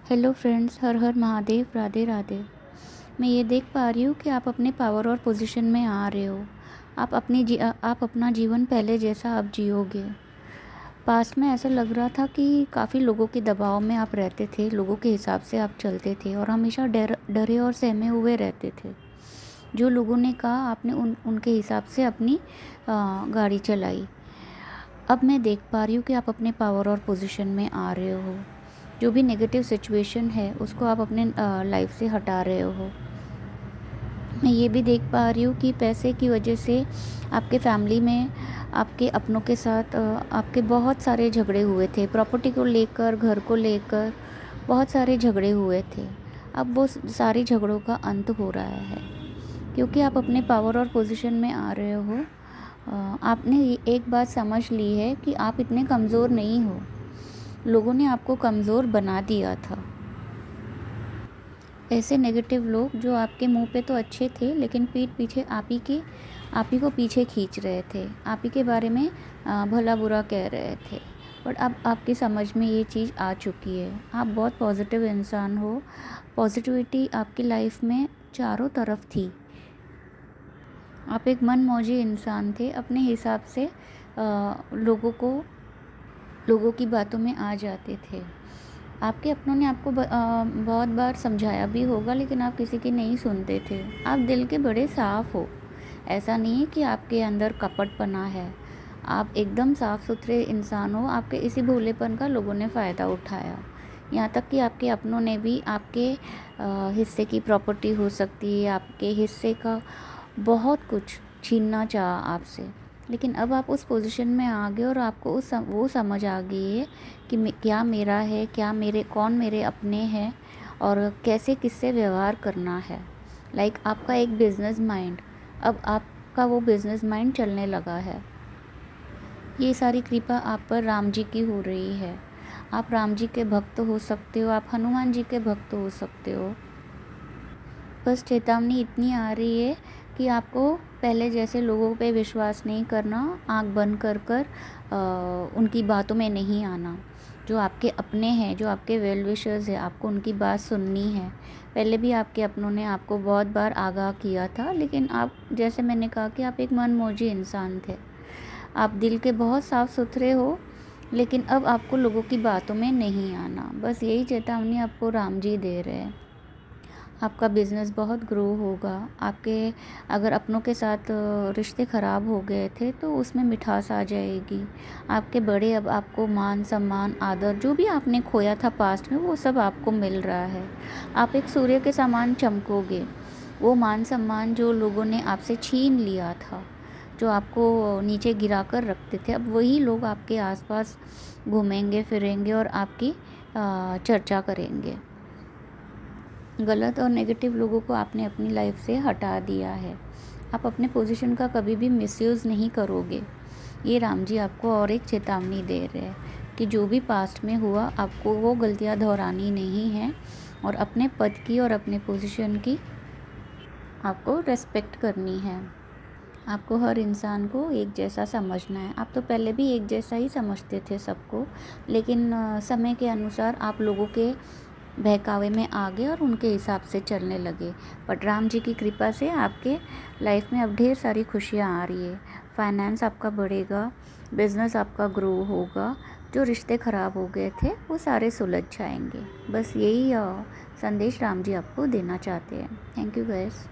Hello friends, हर हर महादेव, राधे राधे। मैं ये देख पा रही हूँ कि आप अपने पावर और पोजीशन में आ रहे हो। आप अपना जीवन पहले जैसा अब जियोगे। पास्ट में ऐसा लग रहा था कि काफ़ी लोगों के दबाव में आप रहते थे, लोगों के हिसाब से आप चलते थे और हमेशा डरे और सहमे हुए रहते थे। जो लोगों ने कहा आपने उनके हिसाब से अपनी गाड़ी चलाई। अब मैं देख पा रही हूँ कि आप अपने पावर और पोजीशन में आ रहे हो। जो भी नेगेटिव सिचुएशन है उसको आप अपने लाइफ से हटा रहे हो। मैं ये भी देख पा रही हूँ कि पैसे की वजह से आपके फैमिली में आपके अपनों के साथ आपके बहुत सारे झगड़े हुए थे। प्रॉपर्टी को लेकर, घर को लेकर बहुत सारे झगड़े हुए थे। अब वो सारे झगड़ों का अंत हो रहा है क्योंकि आप अपने पावर और पोजीशन में आ रहे हो। आपने एक बात समझ ली है कि आप इतने कमज़ोर नहीं हो। लोगों ने आपको कमज़ोर बना दिया था। ऐसे नेगेटिव लोग जो आपके मुंह पे तो अच्छे थे लेकिन पीठ पीछे आप ही को पीछे खींच रहे थे, आप ही के बारे में भला बुरा कह रहे थे। बट अब आपकी समझ में ये चीज़ आ चुकी है। आप बहुत पॉजिटिव इंसान हो। पॉजिटिविटी आपकी लाइफ में चारों तरफ थी। आप एक मनमौजी इंसान थे। अपने हिसाब से लोगों की बातों में आ जाते थे। आपके अपनों ने आपको बहुत बार समझाया भी होगा लेकिन आप किसी की नहीं सुनते थे। आप दिल के बड़े साफ़ हो। ऐसा नहीं है कि आपके अंदर कपटपना है। आप एकदम साफ़ सुथरे इंसान हो। आपके इसी भोलेपन का लोगों ने फ़ायदा उठाया। यहाँ तक कि आपके अपनों ने भी आपके हिस्से की प्रॉपर्टी हो सकती है, आपके हिस्से का बहुत कुछ छीनना चाहा आपसे। लेकिन अब आप उस पोजीशन में आ गए और आपको वो समझ आ गई है कि क्या मेरा है, कौन मेरे अपने हैं और कैसे किससे व्यवहार करना है। आपका एक बिज़नेस माइंड, अब आपका वो बिज़नेस माइंड चलने लगा है। ये सारी कृपा आप पर राम जी की हो रही है। आप राम जी के भक्त हो सकते हो, आप हनुमान जी के भक्त हो सकते हो। बस चेतावनी इतनी आ रही है कि आपको पहले जैसे लोगों पे विश्वास नहीं करना, आँख बंद कर उनकी बातों में नहीं आना। जो आपके अपने हैं, जो आपके वेल विशर्स हैं, आपको उनकी बात सुननी है। पहले भी आपके अपनों ने आपको बहुत बार आगाह किया था लेकिन आप, जैसे मैंने कहा कि आप एक मनमौजी इंसान थे। आप दिल के बहुत साफ़ सुथरे हो लेकिन अब आपको लोगों की बातों में नहीं आना। बस यही चेतावनी आपको राम जी दे रहे हैं। आपका बिज़नेस बहुत ग्रो होगा। आपके अगर अपनों के साथ रिश्ते ख़राब हो गए थे तो उसमें मिठास आ जाएगी। आपके बड़े अब आपको मान सम्मान आदर जो भी आपने खोया था पास्ट में वो सब आपको मिल रहा है। आप एक सूर्य के समान चमकोगे। वो मान सम्मान जो लोगों ने आपसे छीन लिया था, जो आपको नीचे गिरा कर रखते थे, अब वही लोग आपके आसपास घूमेंगे फिरेंगे और आपकी चर्चा करेंगे। गलत और नेगेटिव लोगों को आपने अपनी लाइफ से हटा दिया है। आप अपने पोजीशन का कभी भी मिसयूज़ नहीं करोगे। ये राम जी आपको और एक चेतावनी दे रहे हैं कि जो भी पास्ट में हुआ आपको वो गलतियां दोहरानी नहीं है और अपने पद की और अपने पोजीशन की आपको रेस्पेक्ट करनी है। आपको हर इंसान को एक जैसा समझना है। आप तो पहले भी एक जैसा ही समझते थे सबको, लेकिन समय के अनुसार आप लोगों के बहकावे में आ गए और उनके हिसाब से चलने लगे। बट राम जी की कृपा से आपके लाइफ में अब ढेर सारी खुशियाँ आ रही है। फाइनेंस आपका बढ़ेगा, बिज़नेस आपका ग्रो होगा। जो रिश्ते ख़राब हो गए थे वो सारे सुलझ जाएंगे। बस यही संदेश राम जी आपको देना चाहते हैं। Thank you guys.